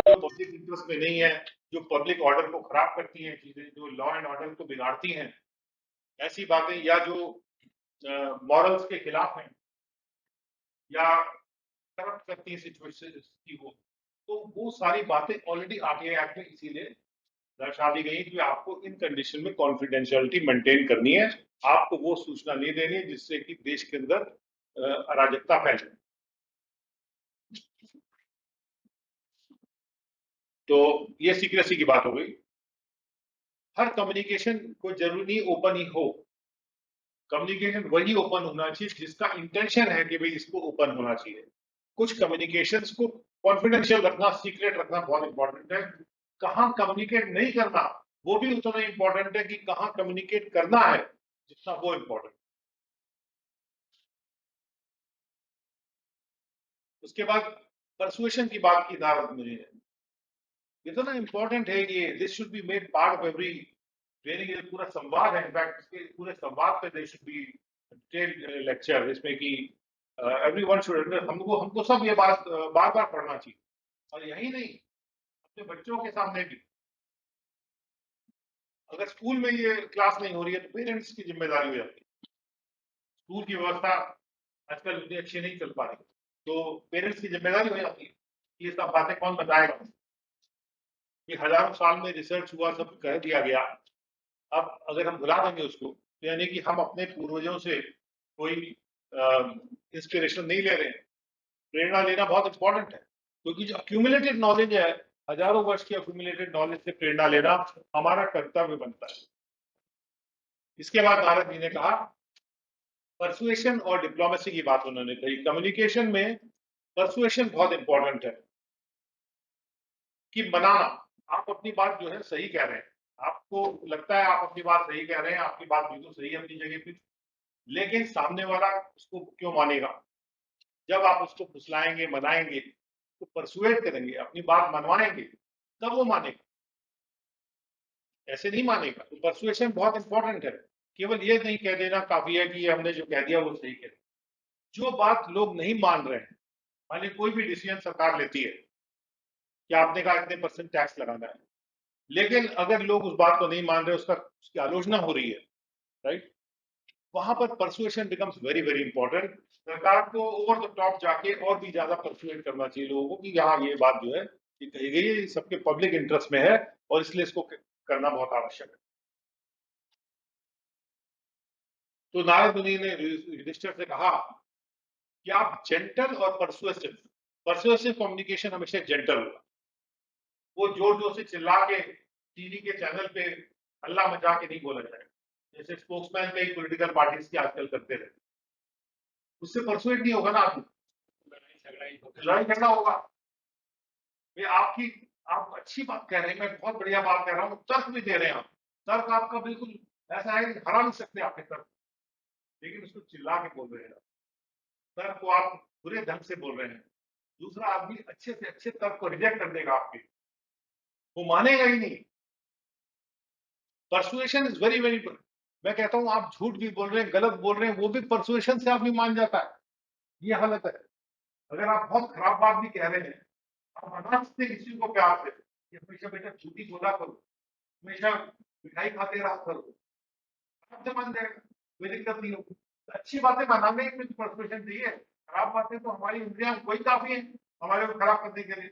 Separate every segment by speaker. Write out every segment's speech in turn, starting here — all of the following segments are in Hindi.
Speaker 1: जो पब्लिक इंटरेस्ट में नहीं है, जो पब्लिक ऑर्डर को खराब करती हैं चीजें, जो लॉ एंड ऑर्डर को बिगाड़ती हैं, ऐसी बातें, या जो मॉरल्स के खिलाफ हैं, या करप्ट करती है सिचुएशन की हो, तो वो सारी बातें ऑलरेडी आरटीआई एक्ट में इसीलिए दर्शा दी गई कि आपको इन कंडीशन में कॉन्फिडेंशियलिटी मेंटेन करनी है, आपको वो सूचना नहीं देनी है जिससे कि देश के अंदर अराजकता फैल जाए। तो ये सीक्रेसी की बात हो गई। हर कम्युनिकेशन को जरूरी नहीं ओपन ही हो, कम्युनिकेशन वही ओपन होना चाहिए जिसका इंटेंशन है कि भाई इसको ओपन होना चाहिए। कुछ कम्युनिकेशंस को कॉन्फिडेंशियल रखना, सीक्रेट रखना बहुत इंपॉर्टेंट है। कहां कम्युनिकेट नहीं करना वो भी उतना इंपॉर्टेंट है कि कहां कम्युनिकेट करना है जितना वो इंपॉर्टेंट। उसके बाद परसुएशन की बात की दावत मुझे इतना इंपॉर्टेंट है कि this should be made part of every training. ये पूरा संवाद है, इनफैक्ट इसके पूरे संवाद पे they should be detailed lecture, जिसमें कि एवरीवन शुड, हमको हमको सब ये बात बार बार पढ़ना चाहिए। और यही नहीं, अपने बच्चों के सामने भी, अगर स्कूल में ये क्लास नहीं हो रही है तो पेरेंट्स की जिम्मेदारी हो जाती है। स्कूल की व्यवस्था आजकल उतनी अच्छी नहीं चल पा रही, तो पेरेंट्स की जिम्मेदारी हो जाती है। ये सब बातें कौन बताएगा? ये हजारों साल में रिसर्च हुआ, सब कह दिया गया, अब अगर हम भुला देंगे उसको, तो यानी कि हम अपने पूर्वजों से कोई इंस्पिरेशन नहीं ले रहे हैं। प्रेरणा लेना बहुत इंपॉर्टेंट है, क्योंकि जो अक्यूमुलेटेड नॉलेज है, हजारों वर्ष की अक्यूमुलेटेड नॉलेज से प्रेरणा लेना हमारा कर्तव्य बनता है। इसके बाद नारद जी ने कहा, परसुएशन और डिप्लोमेसी की बात उन्होंने कही। कम्युनिकेशन में परसुएशन बहुत इंपॉर्टेंट है, कि मनाना, आप अपनी बात जो है सही कह रहे हैं, आपको लगता है आप अपनी बात सही कह रहे हैं, आपकी बात बिल्कुल सही है अपनी जगह पे, लेकिन सामने वाला उसको क्यों मानेगा? जब आप उसको फुसलाएंगे, मनाएंगे, तो परसुएट करेंगे, अपनी बात मनवाएंगे, तब वो मानेगा, ऐसे नहीं मानेगा। तो परसुएशन बहुत इंपॉर्टेंट है। केवल ये नहीं कह देना काफी है कि ये हमने जो कह दिया वो सही कह दिया। जो बात लोग नहीं मान रहे हैं, मानिए कोई भी डिसीजन सरकार लेती है कि आपने कहा इतने परसेंट टैक्स लगाना है, लेकिन अगर लोग उस बात को नहीं मान रहे, उसकी आलोचना हो रही है, राइट, वहां पर persuasion becomes very very important. सरकार को ओवर द टॉप जाके और भी ज्यादा परसुएट करना चाहिए लोगों को कि यहाँ ये बात जो है ये कही गई है, सबके पब्लिक इंटरेस्ट में है, और इसलिए इसको करना बहुत आवश्यक है। तो नारद मुनि ने युधिष्ठिर से कहा कि आप जेंटल और परसुएसिव, परसुएसिव कम्युनिकेशन हमेशा जेंटल होगा। वो जोर जोर से चिल्ला के टीवी के चैनल पे हल्ला मचा के नहीं बोला जाएगा, जैसे स्पोक्समैन कई पॉलिटिकल पार्टीज के आजकल करते रहते, उससे परसुएट नहीं होगा ना आदमी, लड़ाई झगड़ा होगा। ये आपकी, आप अच्छी बात कह रहे हैं, मैं बहुत बढ़िया बात कह रहा हूँ, तर्क भी दे रहे हैं आप, तर्क आपका बिल्कुल ऐसा है कि हरा नहीं सकते आपके तर्क, लेकिन उसको चिल्ला के बोल रहे हैं, तर्क को आप बुरे ढंग से बोल रहे हैं, दूसरा आदमी अच्छे से अच्छे तर्क को रिजेक्ट कर देगा आपके, वो मानेगा ही नहीं। परसुएशन इज वेरी वेरी, मैं कहता हूं आप झूठ भी बोल रहे हैं, गलत बोल रहे हैं, वो भी परसुएशन से आदमी मान जाता है, ये हालत है। अगर आप बहुत खराब बात भी कह रहे हैं, आप मना सकते हैं किसी को प्यार से कि हमेशा बेटा झूठी बोला करो, हमेशा मिठाई खाते रहा करो, आपसे मान जाएगा, कोई दिक्कत नहीं होगी। अच्छी बातें मनाने में तो परसुएशन चाहिए, खराब बातें तो हमारी इंद्रियां वही काफी है हमारे को खराब करने के लिए।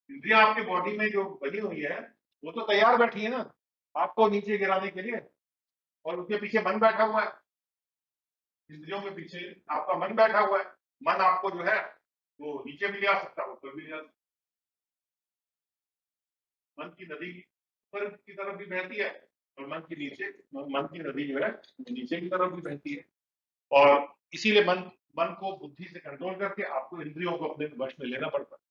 Speaker 1: इंद्रियां आपके बॉडी में जो बनी हुई है, वो तो तैयार बैठी है ना आपको नीचे गिराने के लिए, और उसके पीछे मन बैठा हुआ है। इंद्रियों के पीछे आपका मन बैठा हुआ है, मन आपको जो है वो नीचे भी ले आ सकता है, ऊपर भी ले आ सकता है। मन की नदी ऊपर की तरफ भी बहती है, और मन की नीचे, मन की नदी जो है नीचे की तरफ भी बहती है। और इसीलिए मन मन को बुद्धि से कंट्रोल करके आपको इंद्रियों को अपने वश में लेना पड़ता है।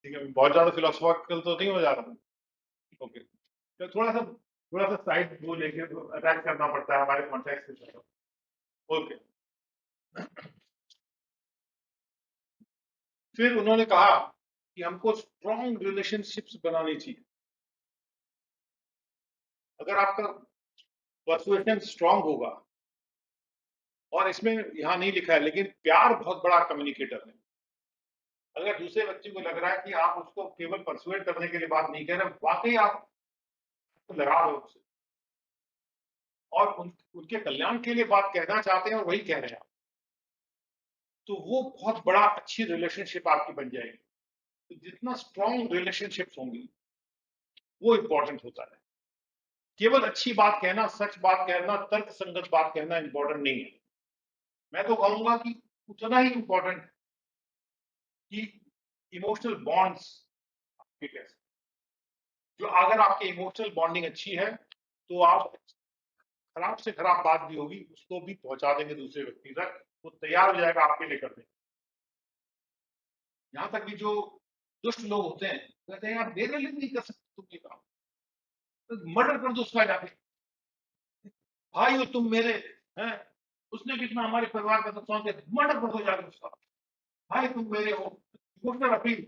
Speaker 1: ठीक है, बहुत ज्यादा फिलोसॉफिकल तो नहीं हो जा रहा। ओके, तो थोड़ा सा साइड वो लेके अटैक करना पड़ता है हमारे कॉन्टेक्स्ट के साथ। ओके, फिर उन्होंने कहा कि हमको स्ट्रॉन्ग रिलेशनशिप्स बनानी चाहिए। अगर आपका परसुएशन स्ट्रांग होगा, और इसमें यहां नहीं लिखा है लेकिन प्यार बहुत बड़ा कम्युनिकेटर है। अगर दूसरे व्यक्ति को लग रहा है कि आप उसको केवल परसुएट करने के लिए बात नहीं कह रहे, वाकई आप लगाव है उससे और उनके कल्याण के लिए बात कहना चाहते हैं और वही कह रहे हैं आप, तो वो बहुत बड़ा अच्छी रिलेशनशिप आपकी बन जाएगी। तो जितना स्ट्रॉन्ग रिलेशनशिप्स होंगी वो इंपॉर्टेंट होता है। केवल अच्छी बात कहना, सच बात कहना, तर्क संगत बात कहना इंपॉर्टेंट नहीं है। मैं तो कहूंगा कि उतना ही इंपॉर्टेंट कि इमोशनल बॉन्ड्स आपके कैसे, जो अगर आपकी इमोशनल बॉन्डिंग अच्छी है तो आप खराब से खराब बात भी होगी उसको भी पहुंचा देंगे दूसरे व्यक्ति तक, वो तैयार हो जाएगा आपके लिए करने। यहां तक भी जो दुष्ट लोग होते हैं कहते हैं यार मेरे लिए नहीं कर सकते तुम ये काम, तो मर्डर कर दो उसका जाके, भाई हो तुम मेरे हैं, उसने कितना हमारे परिवार का नुकसान किया, मर्डर कर दो जाके उसका, भाई तुम मेरे हो। इमोशनल अपील,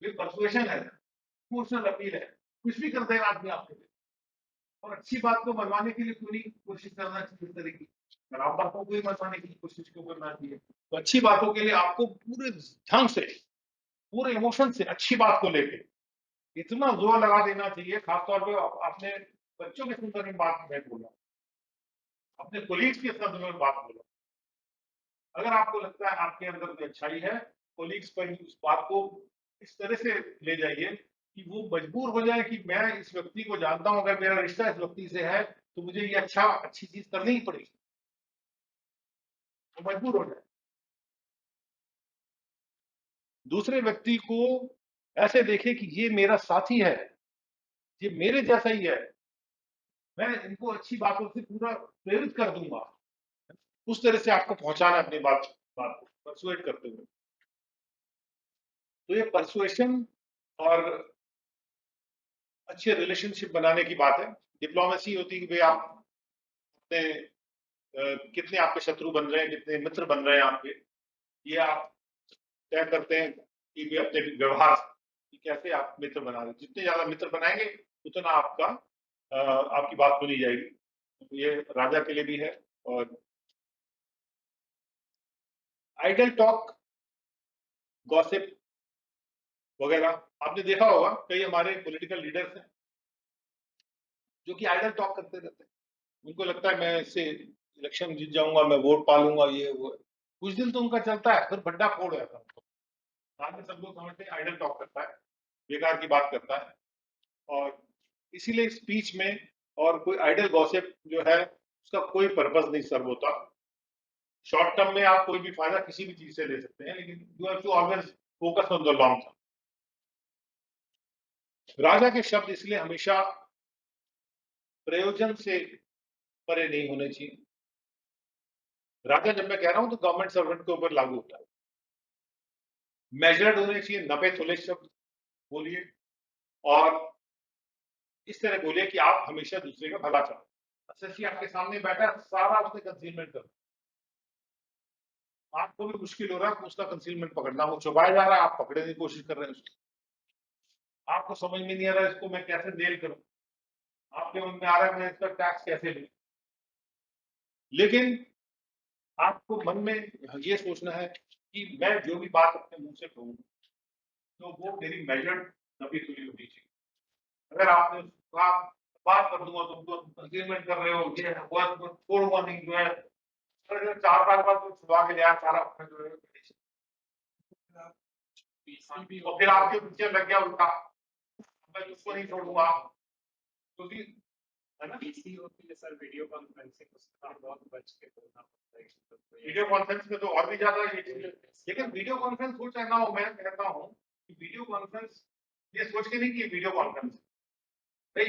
Speaker 1: ये परसुएशन है, इमोशनल अपील है, कुछ भी कर देगा आदमी आपके लिए। और अच्छी बात को मनवाने के लिए पूरी कोशिश करना चाहिए, इस तरह की खराब बातों को ही मनवाने की कोशिश क्यों करना चाहिए। तो अच्छी बातों के लिए आपको पूरे ढंग से, पूरे इमोशन से अच्छी बात को लेके इतना जोर लगा देना चाहिए, खासतौर पे अपने बच्चों के संदर्भ में बात मैं बोला, अपने कोलीग्स के संदर्भ में बात बोला। अगर आपको लगता है आपके अंदर कोई अच्छाई है, कोलीग्स पर उस बात को इस तरह से ले जाइए कि वो मजबूर हो जाए कि मैं इस व्यक्ति को जानता हूं, अगर मेरा रिश्ता इस व्यक्ति से है तो मुझे ये अच्छी चीज करनी ही पड़ेगी, वो मजबूर हो जाए। दूसरे व्यक्ति को ऐसे देखे कि ये मेरा साथी है, ये मेरे जैसा ही है, मैं इनको अच्छी बातों से पूरा प्रेरित कर दूंगा, उस तरह से आपको पहुंचाना है अपनी बात को परसुएट करते हुए। तो ये परसुएशन और अच्छे रिलेशनशिप बनाने की बात है। डिप्लोमेसी होती है कि भाई आप अपने कितने आपके शत्रु बन रहे हैं, कितने मित्र बन रहे हैं आपके, ये आप तय करते हैं कि वे अपने व्यवहार से कि कैसे आप मित्र बना रहे हैं। जितने ज्यादा मित्र बनाएंगे उतना आपकी बात सुनी जाएगी। तो ये राजा के लिए भी है। और आइडल टॉक, गॉसिप वगैरह आपने देखा होगा, कई हमारे पॉलिटिकल लीडर्स हैं जो कि आइडल टॉक करते रहते हैं। उनको लगता है मैं इससे इलेक्शन जीत जाऊंगा, मैं वोट पालूंगा, ये वो। कुछ दिन तो उनका चलता है, फिर भड्डा फोड़ जाता है। बाद में सब लोग समझते हैं आइडल टॉक करता है, बेकार की बात करता है। और इसीलिए स्पीच में और कोई आइडल गॉसिप जो है उसका कोई पर्पस नहीं सर्व होता। शॉर्ट टर्म में आप कोई भी फायदा किसी भी चीज से ले सकते हैं, लेकिन you have to always focus on the long term. राजा के शब्द इसलिए हमेशा प्रयोजन से परे नहीं होने चाहिए। राजा जब मैं कह रहा हूं तो गवर्नमेंट सर्वेंट के ऊपर लागू होता है। मेजर्ड होने चाहिए, नपे तुले शब्द बोलिए और इस तरह बोलिए कि आप हमेशा दूसरे का भला चाहते। एसएससी आपके सामने बैठा है, सारा उसने कंसीलमेंट कर, आपको भी मुश्किल हो रहा है उसका कंसीलमेंट पकड़ना, वो छुपाया जा रहा है, आप पकड़ने की कोशिश कर रहे हैं उसको, आपको समझ में नहीं आ रहा है इसको मैं कैसे नेल करूं, आपके मन में आ रहा है मैं इसका टैक्स कैसे लूं। लेकिन आपको मन में ये सोचना है कि मैं जो भी बात अपने मुंह से कहूं तो वो मेरी मेजर्ड नपी तुली होनी चाहिए। अगर आपने कहा बात कर दूंगा तुमको, कंसीलमेंट कर रहे हो, ये है वो है, तो छोड़ूंगा नहीं जो है, अगर 4 साल बाद तो छुड़ा के लिया सारा अपने जो है, और फिर आपके पीछे लग गया उल्टा, मैं उसको नहीं छोड़ूंगा क्योंकि, है ना। पीसी होती है सर, वीडियो कॉन्फ्रेंसिंग उसका बहुत बच के बोलना पड़ता है। वीडियो कॉन्फ्रेंस में तो और भी ज्यादा ये चीज है। लेकिन वीडियो कॉन्फ्रेंस हो चाहे ना हो, मैं कहता हूँ कि वीडियो कॉन्फ्रेंस ये सोच के नहीं कि वीडियो कॉन्फ्रेंस भाई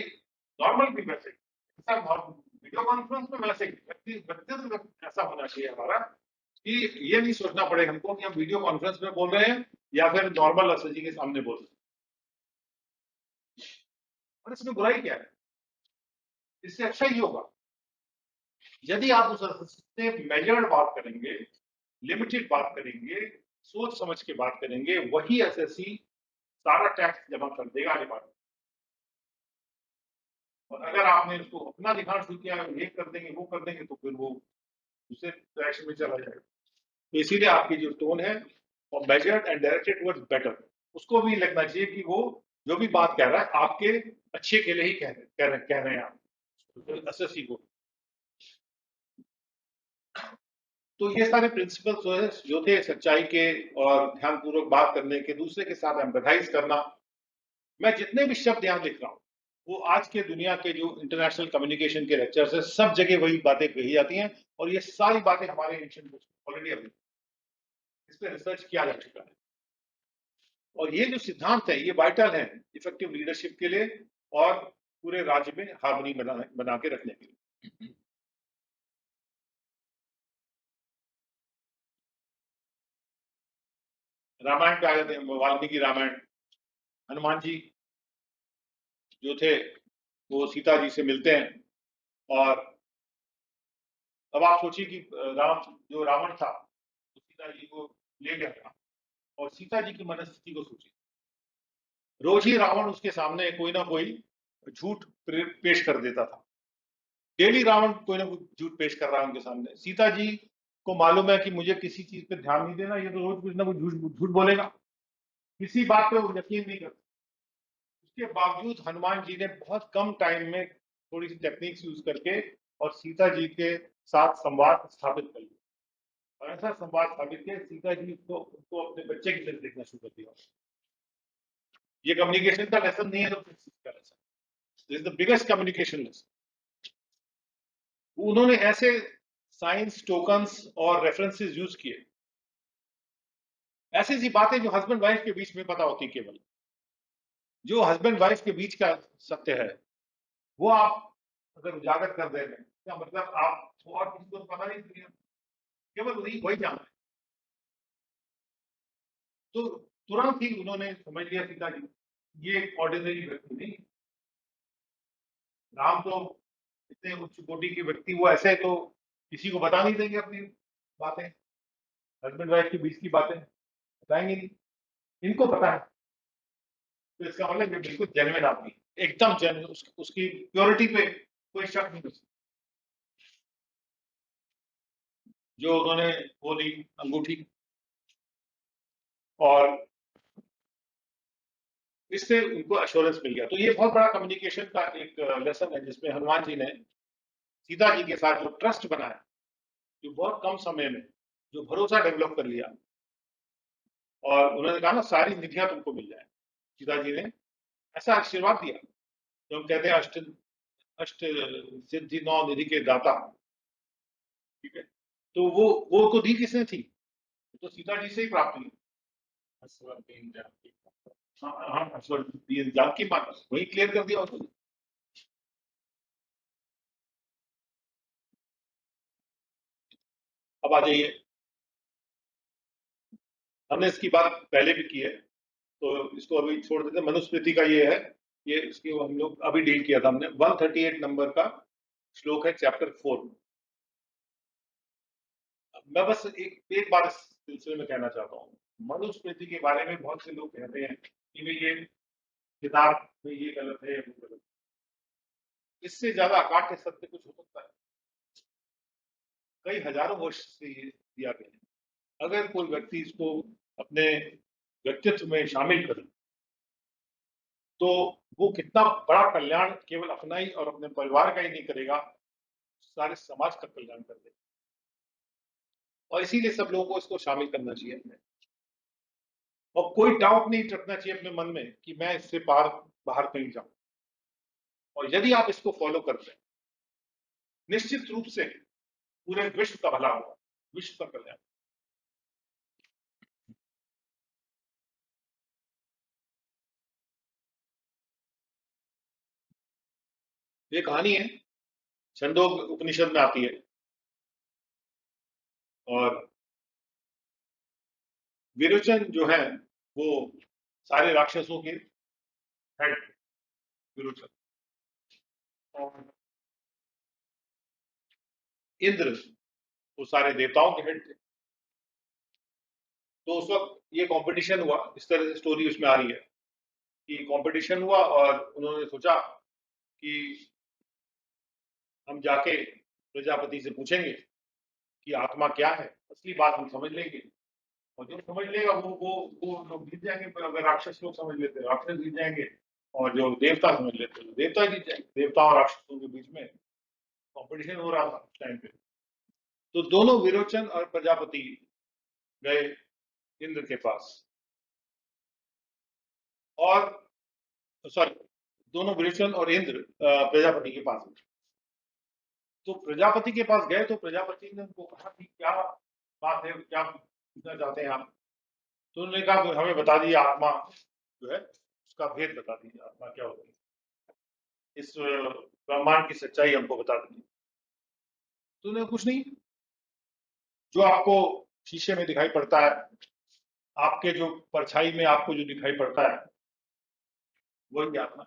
Speaker 1: नॉर्मल भी वैसे वीडियो कॉन्फ्रेंस में वैसे व्यक्तित्व ऐसा होना चाहिए हमारा कि ये नहीं सोचना पड़े हमको कि हम वीडियो कॉन्फ्रेंस में बोल रहे हैं या फिर नॉर्मल एसएसजी के सामने बोल रहे हैं। और इसमें बुराई क्या है, इससे अच्छा ही होगा यदि आप उस से मेजर्ड बात करेंगे, लिमिटेड बात करेंगे, सोच समझ के बात करेंगे, वही एसएससी सारा टैक्स जमा कर देगा आगे बात। और अगर आपने उसको अपना दिखाना शुरू किया, ये कर देंगे वो कर देंगे, तो फिर वो दूसरे डायरेक्शन में चला जाएगा। तो इसीलिए आपकी जो टोन है और measured and directed towards better, उसको भी लगना चाहिए कि वो जो भी बात कह रहा है आपके अच्छे के लिए ही कह रहे हैं आप एसएससी को। तो ये सारे प्रिंसिपल्स जो थे सच्चाई के और ध्यानपूर्वक बात करने के, दूसरे के साथ एम्पैथाइज करना। मैं जितने भी शब्द यहाँ लिख रहा हूँ वो आज के दुनिया के जो इंटरनेशनल कम्युनिकेशन के लेक्चर्स है सब जगह वही बातें कही जाती हैं, और ये सारी बातें हमारे एंशिएंट बुक्स ऑलरेडी अभी इस पर रिसर्च किया जा चुका है। और ये जो सिद्धांत है ये वाइटल है इफेक्टिव लीडरशिप के लिए और पूरे राज्य में हार्मनी बना के रखने के लिए। रामायण पे आ जाते हैं, वाल्मीकि रामायण। हनुमान जी जो थे वो सीता जी से मिलते हैं, और अब आप सोचिए कि जो रावण था तो सीता जी को ले गया था, और सीता जी की मनस्थिति को सोचिए, रोज ही रावण उसके सामने कोई ना कोई झूठ पेश कर देता था। डेली रावण कोई ना कोई झूठ पेश कर रहा है उनके सामने। सीता जी को मालूम है कि मुझे किसी चीज पे ध्यान नहीं देना, ये तो रोज कुछ ना कुछ झूठ बोलेगा, किसी बात पे वो यकीन नहीं करते। उसके बावजूद हनुमान जी ने बहुत कम टाइम में थोड़ी सी टेक्निक्स यूज करके और सीता जी के साथ संवाद स्थापित कर लिया, और ऐसा संवाद स्थापित किया सीता जी को उनको अपने बच्चे की तरह देखना शुरू कर दिया। ये कम्युनिकेशन का लेसन नहीं है तो किस चीज का lesson? This is the biggest communication lesson. उन्होंने ऐसे साइंस टोकन्स और रेफरेंसेस यूज किए, ऐसी ऐसी बातें जो हस्बैंड वाइफ के बीच में पता होती, केवल जो हस्बैंड वाइफ के बीच का सत्य है वो आप अगर उजागर कर दे रहे हैं, क्या मतलब आप और किसी को पता नहीं चलेगा, केवल वही वही जानते हैं। तो तुरंत ही उन्होंने समझ लिया सीता जी ये ऑर्डिनरी व्यक्ति नहीं, राम तो इतने उच्च कोटि के व्यक्ति, वो ऐसे तो किसी को बता नहीं देंगे अपनी बातें, हस्बैंड वाइफ के बीच की बातें बताएंगे नहीं, इनको पता है। तो इसका मतलब ये बिल्कुल जेन्युइन आदमी, एकदम जेन्युइन, उसकी प्योरिटी पे कोई शक नहीं कर सकता। जो उन्होंने वो ली अंगूठी, और इससे उनको अश्योरेंस मिल गया। तो ये बहुत बड़ा कम्युनिकेशन का एक लेसन है जिसमें हनुमान जी ने सीता जी के साथ जो ट्रस्ट बनाया, जो बहुत कम समय में जो भरोसा डेवलप कर लिया, और उन्होंने कहा ना सारी निधियां तुमको मिल जाए। सीता जी ने ऐसा आशीर्वाद दिया, जो हम कहते हैं अष्ट अष्ट सिद्धि नौ निधि के दाता, ठीक है। तो वो तो दी किसने थी, तो सीता जी से ही प्राप्त हुई। हाँ हाँ, जानकी माता वही क्लियर कर दिया उसने। अब आ जाइए, हमने इसकी बात पहले भी की है तो इसको अभी छोड़ देते हैं। मनुस्मृति का ये है, ये इसकी हम लोग अभी डील किया था हमने, 138 नंबर का श्लोक है चैप्टर 4 में। मैं बस एक बार इस सिलसिले में कहना चाहता हूँ, मनुस्मृति के बारे में बहुत से लोग कहते हैं कि भाई ये किताब में ये गलत है, वो गलत है। इससे ज्यादा अकाट्य सत्य कुछ हो सकता है? कई हजारों वर्ष से ये दिया गया है। अगर कोई व्यक्ति इसको अपने व्यक्तित्व में शामिल करे तो वो कितना बड़ा कल्याण केवल अपना ही और अपने परिवार का ही नहीं करेगा, सारे समाज का कल्याण कर देगा। और इसीलिए सब लोगों को इसको शामिल करना चाहिए, और कोई डाउट नहीं रखना चाहिए अपने मन में कि मैं इससे बाहर कहीं जाऊं। और यदि आप इसको फॉलो करते हैं निश्चित रूप से पूरे विश्व का भला होगा, विश्व का कल्याण। ये कहानी है, छंदोग उपनिषद में आती है, और विरोचन जो है वो सारे राक्षसों के हेड, विरोचन। और इंद्र वो सारे देवताओं के हेड थे। तो उस वक्त ये कंपटीशन हुआ, इस तरह से स्टोरी उसमें आ रही है कि कंपटीशन हुआ और उन्होंने सोचा कि हम जाके प्रजापति से पूछेंगे कि आत्मा क्या है, असली बात हम समझ लेंगे। और जो समझ लेगा वो लोग जीत जाएंगे। पर अगर राक्षस लोग समझ लेते हैं राक्षस जीत जाएंगे, और जो देवता समझ लेते हैं देवता जीत जाएंगे। देवता और राक्षसों के बीच में कंपटीशन हो रहा था उस टाइम पे। तो दोनों विरोचन और प्रजापति गए इंद्र के पास, और सॉरी, दोनों विरोचन और इंद्र प्रजापति के पास गए। तो प्रजापति के पास गए तो प्रजापति ने उनको कहा कि क्या बात है, क्या पूछना चाहते हैं आप। तो उन्होंने कहा हमें बता दीजिए आत्मा जो है उसका भेद बता दीजिए, आत्मा क्या होती है, इस ब्रह्मांड की सच्चाई हमको बता दीजिए। तो उन्होंने कुछ नहीं, जो आपको शीशे में दिखाई पड़ता है, आपके जो परछाई में आपको जो दिखाई पड़ता है वही आत्मा।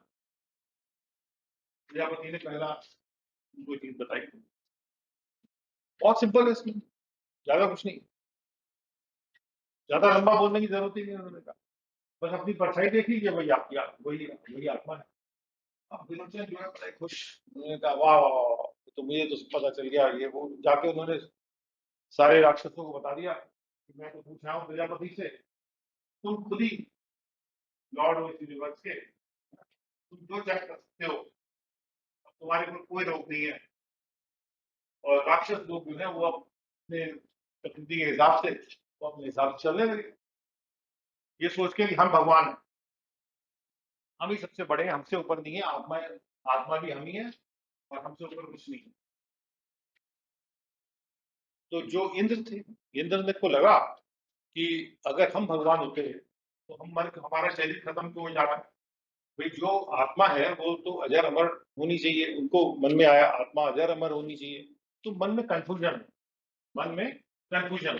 Speaker 1: प्रजापति ने पहला उनको चीज बताई, बहुत सिंपल है, इसमें ज्यादा कुछ नहीं, ज्यादा लंबा बोलने की जरूरत ही नहीं। उन्होंने कहा बस अपनी परछाई देख लीजिए, वही आपकी वही वही आत्मा है। अब विरोचन जो है बड़े खुश, उन्होंने कहा वाह वाह वाह वाह, तो मुझे तो पता चल गया। ये वो जाके उन्होंने सारे राक्षसों को बता दिया कि मैं तो पूछ रहा हूँ प्रजापति से, तुम खुद ही लॉर्ड हो इस यूनिवर्स के, तुम जो चाहे कर सकते हो, अब तुम्हारे ऊपर कोई रोक नहीं है। और राक्षस लोग जो है वो अपने प्रकृति के हिसाब से वो अपने हिसाब से चलने लगे, ये सोच के कि हम भगवान हैं, हम ही सबसे बड़े हैं, हमसे ऊपर नहीं है आत्मा, आत्मा भी हम ही है और हमसे ऊपर कुछ नहीं है। तो जो इंद्र थे, इंद्र को लगा कि अगर हम भगवान होते तो हमारा शरीर खत्म क्यों हो जाता। भाई जो आत्मा है वो तो अजर अमर होनी चाहिए, उनको मन में आया आत्मा अजर अमर होनी चाहिए। तो मन में कंफ्यूजन है, मन में कंफ्यूजन,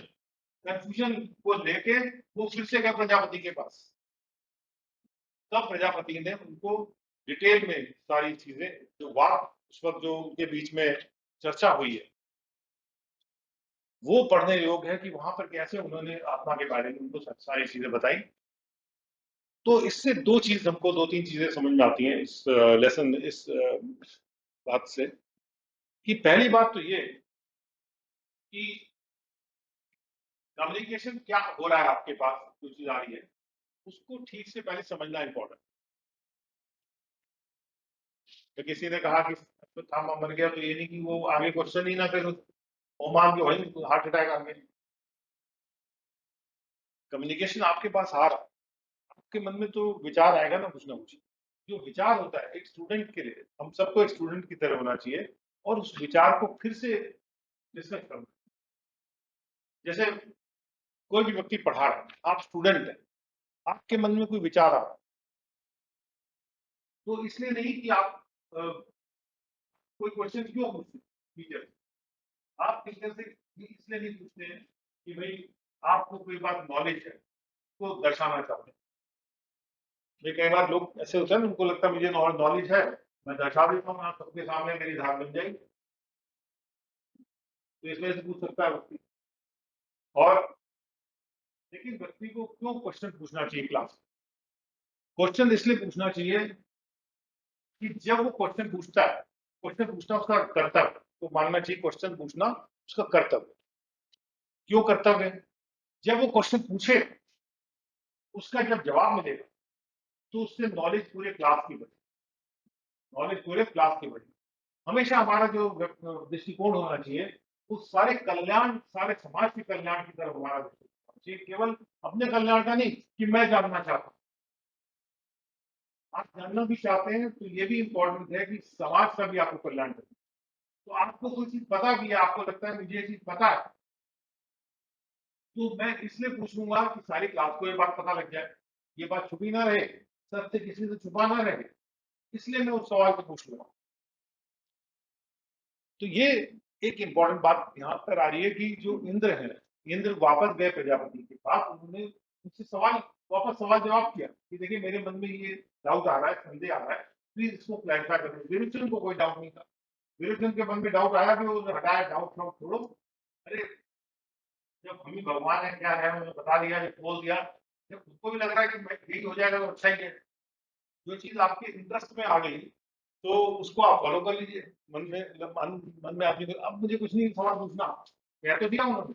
Speaker 1: कंफ्यूजन को लेके वो फिर से गए प्रजापति के पास। तब प्रजापति ने उनको डिटेल में सारी चीजें, जो बात उस वक्त जो उनके बीच में चर्चा हुई है वो पढ़ने योग्य है कि वहां पर कैसे उन्होंने आत्मा के बारे में उनको सारी चीजें बताई। तो इससे दो चीज हमको, दो तीन चीजें समझ में आती हैं इस लेसन, इस बात से, कि पहली बात तो ये कि कम्युनिकेशन क्या हो रहा है आपके पास, जो चीज आ रही है उसको ठीक से पहले समझना इंपॉर्टेंट। तो किसी ने कहा कि तो था मर गया, तो ये नहीं कि वो आगे क्वेश्चन ही ना करे, वो मान के वही हार्ट अटैक आ गया। कम्युनिकेशन आपके पास आ रहा है, आपके मन में तो विचार आएगा ना कुछ ना कुछ। जो विचार होता है एक स्टूडेंट के लिए, हम सबको एक स्टूडेंट की तरह होना चाहिए और उस विचार को फिर से डिस्कस करना। जैसे कोई भी व्यक्ति पढ़ा रहा है, आप स्टूडेंट हैं, आपके मन में कोई विचार आ रहा है, तो इसलिए नहीं कि आप कोई क्वेश्चन क्यों पूछते टीचर, आप टीचर से इसलिए नहीं पूछते हैं कि भाई आपको कोई बात नॉलेज है तो दर्शाना चाहते हैं। ये कई बार लोग ऐसे होते हैं, उनको लगता है मुझे नॉलेज है, मैं दर्शा देता हूँ, आप सबके सामने मेरी धार बन जाएगी। तो इस वजह से पूछ सकता है व्यक्ति। और लेकिन व्यक्ति को क्यों क्वेश्चन पूछना चाहिए क्लास, क्वेश्चन इसलिए पूछना चाहिए कि जब वो क्वेश्चन पूछता है, क्वेश्चन पूछना उसका कर्तव्य, तो मानना चाहिए क्वेश्चन पूछना उसका कर्तव्य। क्यों कर्तव्य है? जब वो क्वेश्चन पूछे उसका जब जवाब मिलेगा तो उससे नॉलेज पूरे क्लास की बढ़े, नॉलेज पूरे क्लास की बढ़े। हमेशा हमारा जो दृष्टिकोण होना चाहिए वो सारे कल्याण, सारे समाज के कल्याण की तरफ हमारा दृष्टिकोण होना चाहिए, केवल अपने कल्याण का नहीं कि मैं जानना चाहता हूँ। आप जानना भी चाहते हैं तो ये भी इंपॉर्टेंट है कि समाज का भी आपको कल्याण करना। तो आपको कोई चीज पता भी है, आपको लगता है मुझे ये चीज पता है, तो मैं इसलिए पूछूंगा कि सारी क्लास को ये बात पता लग जाए, ये बात छुपी ना रहे, सबसे किसी से छुपा ना रहे, इसलिए मैं उस सवाल को पूछ लूंगा। तो ये एक इंपॉर्टेंट बात यहाँ पर आ रही है कि जो इंद्र है, इंद्र वापस गए प्रजापति के पास, उन्होंने उससे सवाल, वापस सवाल जवाब किया कि देखिए मेरे मन में ये डाउट आ रहा है, संदेह आ रहा है, प्लीज इसको क्लैरिफाई करें। विरोचन को कोई डाउट नहीं था, विरोचन के मन में डाउट आया कि वो हटाया, डाउट छोड़ो, अरे जब हम ही भगवान है क्या है, उन्होंने बता दिया, जब बोल दिया, जब उसको भी लग रहा है कि यही हो जाएगा तो अच्छा ही है। जो चीज आपके इंटरेस्ट में आ गई तो उसको आप फॉलो कर लीजिए। मन में मन में आदमी को अब मुझे कुछ नहीं सवाल पूछना, कह तो दिया उन्होंने,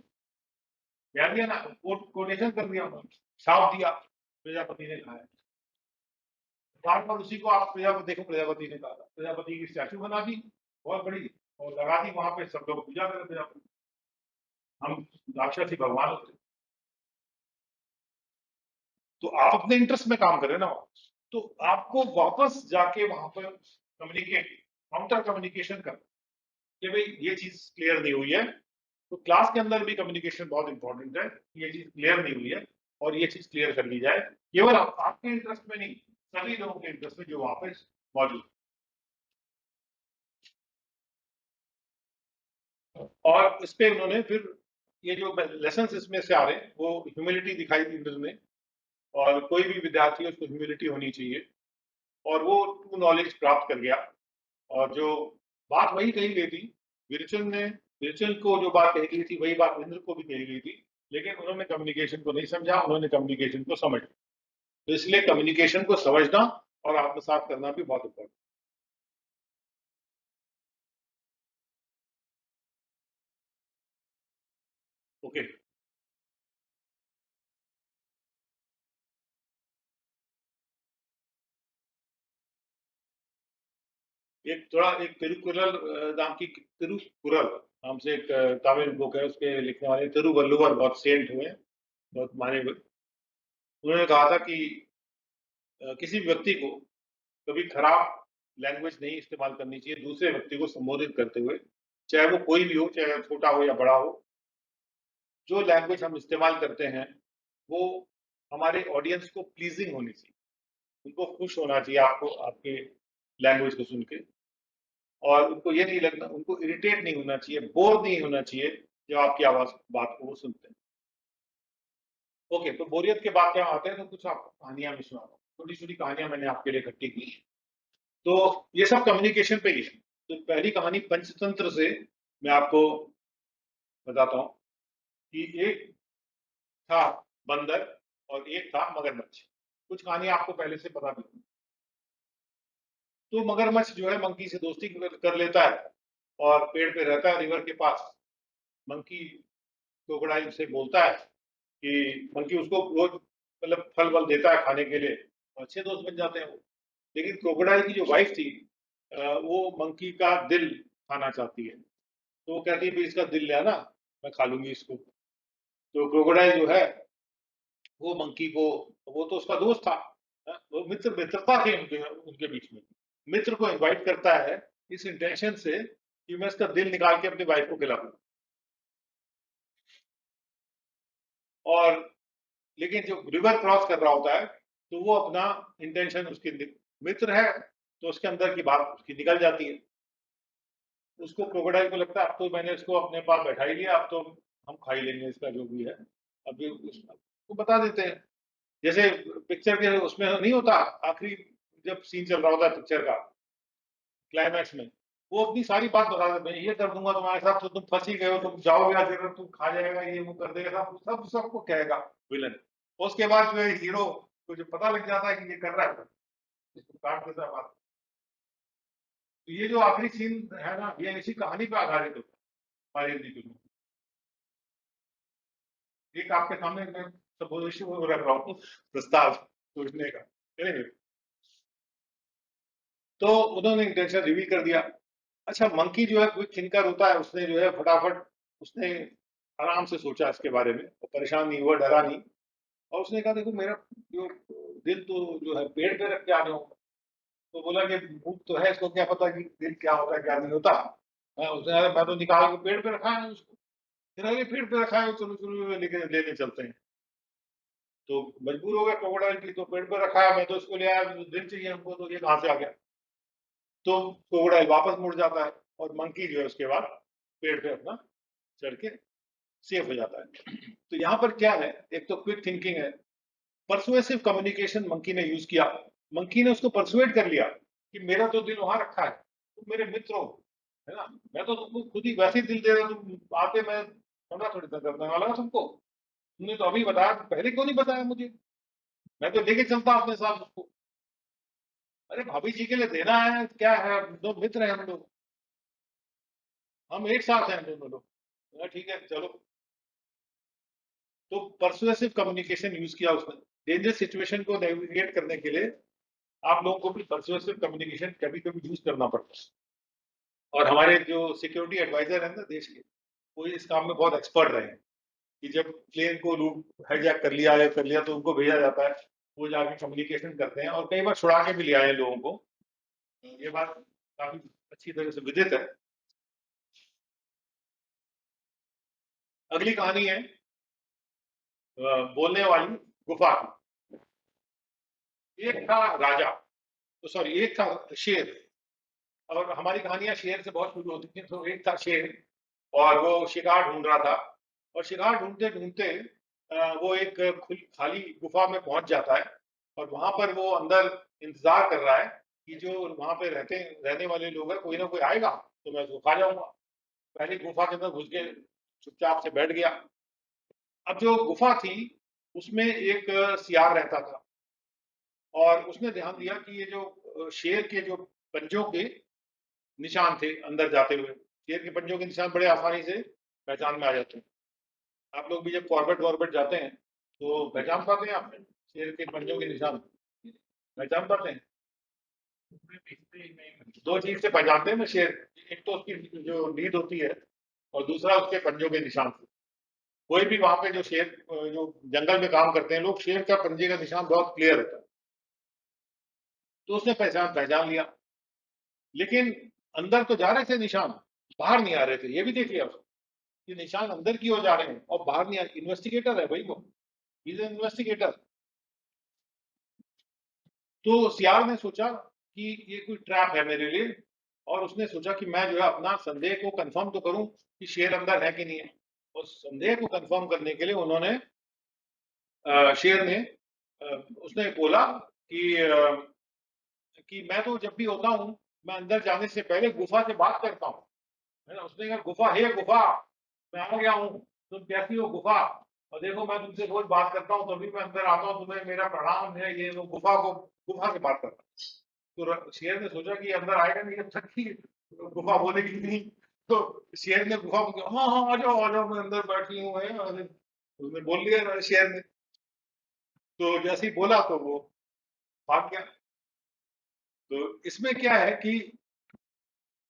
Speaker 1: याद दिया ना, कोटेशन कर दिया उन्होंने, छाप दिया, प्रजापति ने खाया। बार बार उसी को आप प्रजापति देखो, प्रजापति ने कहा था, प्रजापति की स्टैचू बना दी बहुत बड़ी और लगा दी वहां पे, सब लोग पूजा करें प्रजापति, हम राक्षसी भगवान होते। तो आप अपने इंटरेस्ट में काम करें ना, तो आपको वापस जाके वहां पर कम्युनिकेट, काउंटर कम्युनिकेशन कर कि भाई ये चीज क्लियर नहीं हुई है। तो क्लास के अंदर भी कम्युनिकेशन बहुत इंपॉर्टेंट है, ये चीज क्लियर नहीं हुई है और ये चीज क्लियर कर ली जाए, केवल आपके इंटरेस्ट में नहीं, सभी लोगों के इंटरेस्ट में जो वहां पर मौजूद। और इस पे उन्होंने फिर ये जो लेसन इसमें से आ रहे हैं वो ह्यूमिलिटी दिखाई दी उन्होंने, और कोई भी विद्यार्थी है उसको ह्यूमिलिटी होनी चाहिए, और वो ट्रू नॉलेज प्राप्त कर गया। और जो बात वही कही गई थी, विरचन को जो बात कही गई थी वही बात इंद्र को भी कही गई थी, लेकिन उन्होंने कम्युनिकेशन को नहीं समझा, उन्होंने कम्युनिकेशन को समझा। तो इसलिए कम्युनिकेशन को समझना और आत्मसात करना भी बहुत इंपॉर्टेंट। ओके, एक तिरुकुरल नाम की, तिरुकुरल नाम से एक तमिल बुक है, उसके लिखने वाले तिरुवल्लुवर बहुत सेंट हुए हैं, बहुत माने हुए। उन्होंने कहा था कि किसी व्यक्ति को कभी खराब लैंग्वेज नहीं इस्तेमाल करनी चाहिए दूसरे व्यक्ति को संबोधित करते हुए, चाहे वो कोई भी हो, चाहे छोटा हो या बड़ा हो। जो लैंग्वेज हम इस्तेमाल करते हैं वो हमारे ऑडियंस को प्लीजिंग होनी चाहिए, उनको खुश होना चाहिए आपको, आपके लैंग्वेज को सुन के। और उनको ये नहीं लगना, उनको इरिटेट नहीं होना चाहिए, बोर नहीं होना चाहिए जब आपकी आवाज बात को वो सुनते हैं। ओके, तो बोरियत के बाद क्या आते हैं, तो कुछ आपको कहानियां मैं सुनाता हूँ, छोटी छोटी कहानियां मैंने आपके लिए इकट्ठी की। तो ये सब कम्युनिकेशन पे ही है। तो पहली कहानी पंचतंत्र से मैं आपको बताता हूँ कि एक था बंदर और एक था मगरमच्छ। कुछ कहानी आपको पहले से पता भी। तो मगरमच्छ जो है मंकी से दोस्ती कर लेता है और पेड़ पे रहता है रिवर के पास। मंकी क्रोकोडाइल से बोलता है कि मंकी उसको रोज मतलब फल वल देता है खाने के लिए, और अच्छे दोस्त बन जाते हैं वो। लेकिन क्रोकोडाइल की जो वाइफ थी वो मंकी का दिल खाना चाहती है, तो वो कहती है भाई इसका दिल ले आना, मैं खा लूंगी इसको। तो क्रोकोडाइल जो है वो मंकी को, वो तो उसका दोस्त था, वो मित्रता थी उनके उनके बीच में, मित्र को इनवाइट करता है इस इंटेंशन से कि मैं इसका दिल निकाल के अपनी वाइफ को खिला दूं। और लेकिन जो रिवर क्रॉस कर रहा होता है तो वो अपना इंटेंशन, उसके मित्र है तो उसके अंदर की बात उसकी निकल जाती है। उसको क्रोकोडाइल को लगता है अब तो मैंने इसको अपने पास बैठा ही लिया, अब तो हम खा ही लेंगे इसका जो भी है, अभी उसको बता देते हैं। जैसे पिक्चर के उसमें नहीं होता, आखिरी जब सीन चल रहा होता है पिक्चर का क्लाइमैक्स में, वो अपनी सारी बात बता देते हैं, ये कर दूंगा तुम्हारे साथ तो तुम फंस ही गए हो, तुम जाओगे अगर तुम खा जाएगा, ये वो कर देगा, सब सब सबको कहेगा विलन। उसके बाद जो है हीरो को जो पता लग जाता है कि ये कर रहा है, इसको काट देता है बात। तो ये जो आखिरी सीन है ना, ये इसी कहानी पे आधारित होता है फाइनल जी फिल्म। एक आपके सामने मैं सपोजिशन वो रख रहा हूँ, प्रस्ताव सोचने का। Anyway, तो उन्होंने इंटेंशन रिवील कर दिया। अच्छा, मंकी जो है क्विक थिंकर होता है, उसने जो है फटाफट उसने आराम से सोचा इसके बारे में, और परेशान नहीं हुआ, डरा नहीं। और उसने कहा देखो मेरा जो दिल तो जो है पेड़ पे रख के आ रहे हो। तो बोला कि भूख तो है, इसको क्या पता कि दिल क्या होता है क्या नहीं होता। उसने कहा, मैं तो निकाल के पेड़ पे रखा है उसको। फिर अरे पेड़ पे रखा है, चलो चलो लेके लेने चलते हैं। तो मजबूर हो गया क्रोकोडाइल की, तो पेड़ पे रखा है, मैं तो इसको ले आया, दिल चाहिए हमको, तो ये कहाँ से आ गया। तो क्रोकोडाइल वापस मुड़ जाता है और मंकी जो है उसके बाद पेड़ पे अपना चढ़ के सेफ हो जाता है। तो यहाँ पर क्या है, एक तो क्विक थिंकिंग है, परसुएसिव कम्युनिकेशन मंकी ने यूज किया। मंकी ने उसको परसुएट कर लिया कि मेरा तो दिल वहां रखा है, तुम मेरे मित्र हो, है ना, मैं तो तुमको खुद ही वैसे ही दिल दे रहा हूँ, तुम आके मैं मना थोड़ी ना करने वाला हूँ तुमको। तुमने तो अभी बताया, पहले क्यों नहीं बताया मुझे, मैं तो लेके चलता अपने साथ उसको। अरे भाभी जी के लिए देना है, क्या है, दो मित्र हैं हम लोग, हम एक साथ हैं दोनों लोग। ठीक है चलो। तो परसुएसिव कम्युनिकेशन यूज किया उसने। डेंजरस सिचुएशन को नेविगेट करने के लिए आप लोगों को भी परसुएसिव कम्युनिकेशन कभी कभी यूज करना पड़ता है। और हमारे जो सिक्योरिटी एडवाइजर हैं ना देश के, वो इस काम में बहुत एक्सपर्ट रहे हैं कि जब प्लेन को लूट हाईजैक कर लिया तो उनको भेजा जाता है, वो जाके कम्युनिकेशन करते हैं और कई बार छुड़ा के भी ले आए लोगों को। ये बात काफी अच्छी तरह से विदित है। अगली कहानी है बोलने वाली गुफा की। एक था राजा, तो सॉरी एक था शेर, और हमारी कहानियां शेर से बहुत शुरू होती थी। तो एक था शेर और वो शिकार ढूंढ रहा था, और शिकार ढूंढते ढूंढते वो एक खाली गुफा में पहुंच जाता है, और वहां पर वो अंदर इंतजार कर रहा है कि जो वहां पे रहने वाले लोग हैं, कोई ना कोई आएगा तो मैं उसको खा जाऊंगा। पहले गुफा के अंदर घुस के चुपचाप से बैठ गया। अब जो गुफा थी उसमें एक सियार रहता था, और उसने ध्यान दिया कि ये जो शेर के जो पंजों के निशान थे अंदर जाते हुए, शेर के पंजों के निशान बड़े आसानी से पहचान में आ जाते हैं। आप लोग भी जब कॉर्बेट वॉर्बेट जाते हैं तो पहचान पाते हैं आप शेर के पंजों के निशान, पहचान पाते हैं? दो चीज से पहचानते हैं ना शेर, एक तो उसकी जो नींद होती है, और दूसरा उसके पंजों के निशान से। कोई भी वहां पे जो शेर जो जंगल में काम करते हैं लोग, शेर का पंजे का निशान बहुत क्लियर होता है। तो उसने पहचान पहचान लिया, लेकिन अंदर तो जा रहे थे निशान, बाहर नहीं आ रहे थे। ये भी देख लिया उसने, ये निशान अंदर की ओर जा रहे हैं और बाहर नहीं आ रहे। इन्वेस्टिगेटर है भाई वो, इज इन्वेस्टिगेटर। तो सियार ने सोचा कि ये कोई ट्रैप है मेरे लिए, और उसने सोचा कि मैं जो है अपना संदेह को कंफर्म तो करूं कि शेर अंदर है कि नहीं है। और संदेह को कंफर्म करने के लिए उन्होंने शेर ने उसने बोला कि मैं तो जब भी होता हूँ, मैं अंदर जाने से पहले गुफा से बात करता हूँ, है ना। उसने कहा गुफा है, गुफा मैं आ गया हूँ, तुम कैसी हो गुफा, और देखो मैं तुमसे रोज बात करता हूँ, तभी मैं अंदर आता हूँ, तुम्हें मेरा प्रणाम है। ये वो गुफा से बात करता। तो शेर ने सोचा कि अंदर आएगा नहीं जब तक कि गुफा बोलेगी नहीं। तो शेर ने गुफा को कहा, हाँ हाँ आ जाओ मैं अंदर बैठी हूँ है। उसने बोल लिया शेर ने। तो जैसे ही बोला तो वो भाग गया। तो इसमें क्या है कि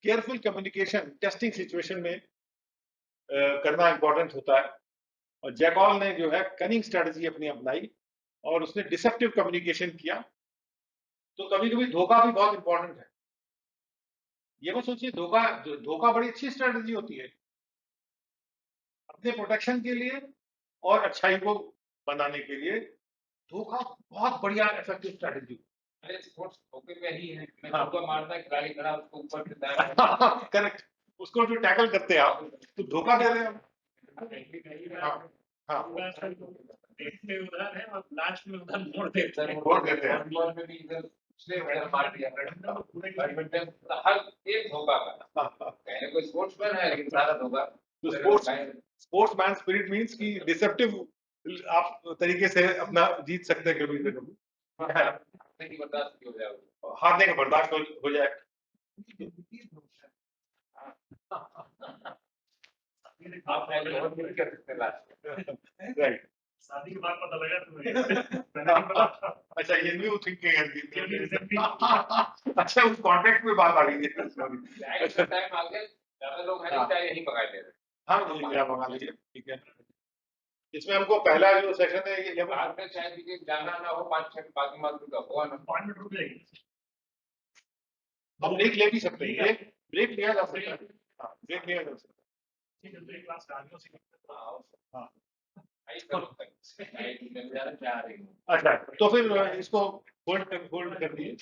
Speaker 1: केयरफुल कम्युनिकेशन टेस्टिंग सिचुएशन में करना इंपॉर्टेंट होता है। और जैकॉल ने जो है कनिंग स्ट्रेटजी अपनी अपनाई, और उसने डिसेप्टिव कम्युनिकेशन किया। तो कभी कभी धोखा भी बहुत इंपॉर्टेंट है। ये मत सोचिए धोखा धोखा बड़ी अच्छी स्ट्रेटजी होती है अपने प्रोटेक्शन के लिए और अच्छाई को बनाने के लिए। धोखा बहुत बढ़िया इफेक्टिव स्ट्रेटजी।
Speaker 2: अरे स्पोर्ट्स धोखे पे ही है। मैं
Speaker 1: हाँ।
Speaker 2: धोखा मारता है, खिलाड़ी खड़ा उसको ऊपर गिरता है।
Speaker 1: करेक्ट, उसको जो टैकल करते हैं आप तो धोखा दे रहे हैं आप। हाँ हाँ
Speaker 3: में उधर है और लास्ट में उधर मोड़ देते हैं।
Speaker 1: मोड़ देते हैं।
Speaker 2: वॉलीबॉल में भी इधर पिछले उधर मार दिया। बैडमिंटन हर एक धोखा का। पहले कोई स्पोर्ट्समैन है लेकिन सारा धोखा।
Speaker 1: तो स्पोर्ट्समैन स्पिरिट मींस कि डिसेप्टिव आप तरीके से अपना जीत सकते हैं कभी ना कभी।
Speaker 2: हारने की बर्दाश्त हो जाए,
Speaker 1: हारने का बर्दाश्त हो जाए।
Speaker 2: आप बहुत नहीं कर सकते लास्ट।
Speaker 1: राइट।
Speaker 3: शादी के बाद पता लगा तुम्हें।
Speaker 1: अच्छा ये न्यू थिंकिंग है। अच्छा उस कॉन्टेक्स्ट में बात आ गई है।
Speaker 2: टाइम आ गया, ज्यादा लोग हैं चाहे यही पकड़ ले रहे।
Speaker 1: हाँ ये मंगा लीजिए, ठीक है। इसमें हमको पहला जो सेशन है ये
Speaker 2: बाद में शायद कि जाना ना हो 5-6 बाकी मत का हो ना
Speaker 3: 5 मिनट रुक जाएगी।
Speaker 1: हम ब्रेक ले भी सकते हैं, ब्रेक लिया जा सकता है। हाँ ब्रेक लिया जा सकता है।
Speaker 3: ठीक है ब्रेक क्लास आगे से
Speaker 1: हाँ
Speaker 2: हाँ।
Speaker 1: अच्छा तो फिर इसको होल्ड कर दिए।